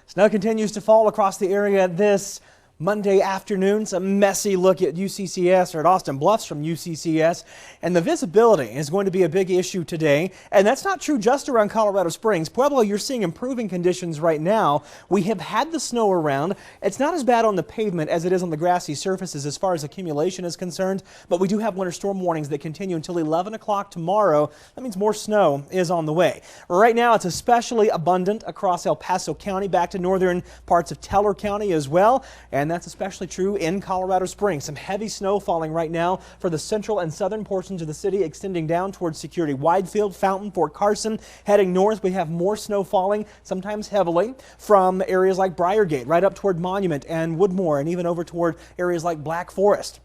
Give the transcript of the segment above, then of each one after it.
Snow continues to fall across the area this Monday afternoon. It's a messy look at UCCS or at Austin Bluffs from UCCS, and the visibility is going to be a big issue today. And that's not true just around Colorado Springs. Pueblo, you're seeing improving conditions right now. We have had the snow around. It's not as bad on the pavement as it is on the grassy surfaces as far as accumulation is concerned, but we do have winter storm warnings that continue until 11 o'clock tomorrow. That means more snow is on the way. Right now, it's especially abundant across El Paso County, back to northern parts of Teller County as well. And that's especially true in Colorado Springs. Some heavy snow falling right now for the central and southern portions of the city, extending down towards Security Widefield, Fountain, Fort Carson. Heading north, we have more snow falling, sometimes heavily, from areas like Briargate, right up toward Monument and Woodmore, and even over toward areas like Black Forest.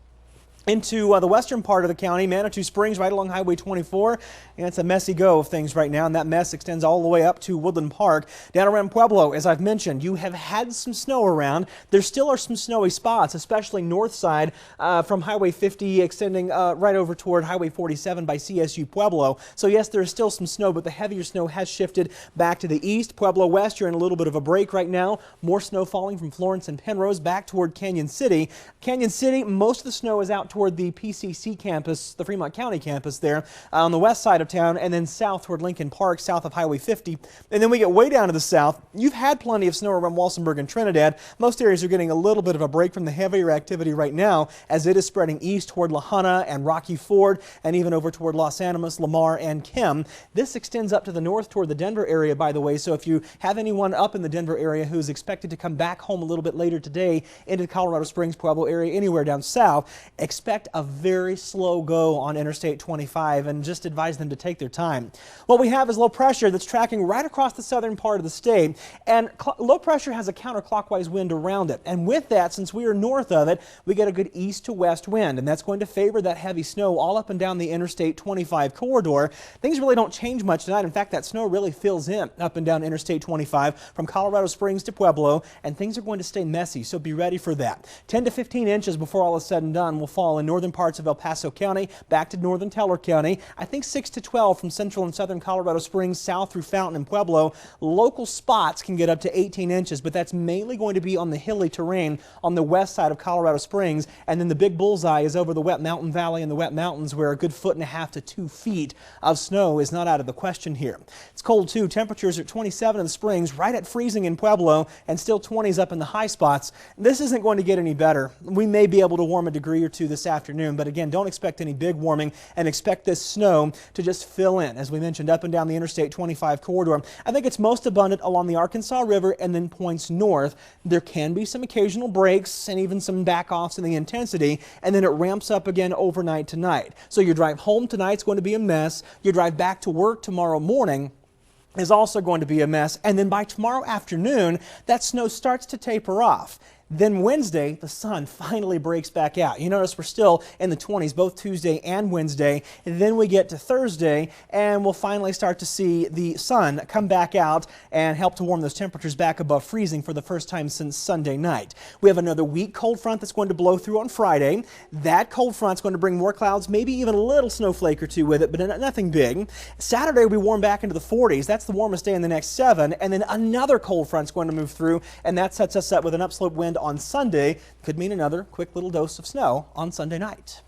Into the western part of the county, Manitou Springs, right along Highway 24. And it's a messy go of things right now, and that mess extends all the way up to Woodland Park. Down around Pueblo, as I've mentioned, you have had some snow around. There still are some snowy spots, especially north side from Highway 50 extending right over toward Highway 47 by CSU Pueblo. So yes, there's still some snow, but the heavier snow has shifted back to the east. Pueblo West, you're in a little bit of a break right now. More snow falling from Florence and Penrose back toward Canyon City. Canyon City, most of the snow is out toward the PCC campus, the Fremont County campus there on the west side of town, and then south toward Lincoln Park, south of Highway 50. And then we get way down to the south. You've had plenty of snow around Walsenburg and Trinidad. Most areas are getting a little bit of a break from the heavier activity right now as it is spreading east toward La Junta and Rocky Ford, and even over toward Los Animas, Lamar, and Kim. This extends up to the north toward the Denver area, by the way, so if you have anyone up in the Denver area who's expected to come back home a little bit later today into the Colorado Springs, Pueblo area, anywhere down south, expect a very slow go on Interstate 25 and just advise them to take their time. What we have is low pressure that's tracking right across the southern part of the state, and low pressure has a counterclockwise wind around it. And with that, since we are north of it, we get a good east to west wind, and that's going to favor that heavy snow all up and down the Interstate 25 corridor. Things really don't change much tonight. In fact, that snow really fills in up and down Interstate 25 from Colorado Springs to Pueblo, and things are going to stay messy, so be ready for that. 10 to 15 inches before all is said and done will fall in northern parts of El Paso County, back to northern Teller County. I think 6 to 12 from central and southern Colorado Springs south through Fountain and Pueblo. Local spots can get up to 18 inches, but that's mainly going to be on the hilly terrain on the west side of Colorado Springs. And then the big bullseye is over the Wet Mountain Valley and the Wet Mountains, where a good 1.5 to 2 feet of snow is not out of the question here. It's cold too. Temperatures are 27 in the Springs, right at freezing in Pueblo, and still 20s up in the high spots. This isn't going to get any better. We may be able to warm a degree or two this afternoon, but again, don't expect any big warming and expect this snow to just fill in, as we mentioned, up and down the Interstate 25 corridor. I think it's most abundant along the Arkansas River and then points north. There can be some occasional breaks and even some back-offs in the intensity, and then it ramps up again overnight tonight. So your drive home tonight's going to be a mess. Your drive back to work tomorrow morning is also going to be a mess. And then by tomorrow afternoon, that snow starts to taper off. Then Wednesday, the sun finally breaks back out. You notice we're still in the 20s both Tuesday and Wednesday. And then we get to Thursday, and we'll finally start to see the sun come back out and help to warm those temperatures back above freezing for the first time since Sunday night. We have another weak cold front that's going to blow through on Friday. That cold front's going to bring more clouds, maybe even a little snowflake or two with it, but nothing big. Saturday, we warm back into the 40s. That's the warmest day in the next 7. And then another cold front's going to move through, and that sets us up with an upslope wind on Sunday. Could mean another quick little dose of snow on Sunday night.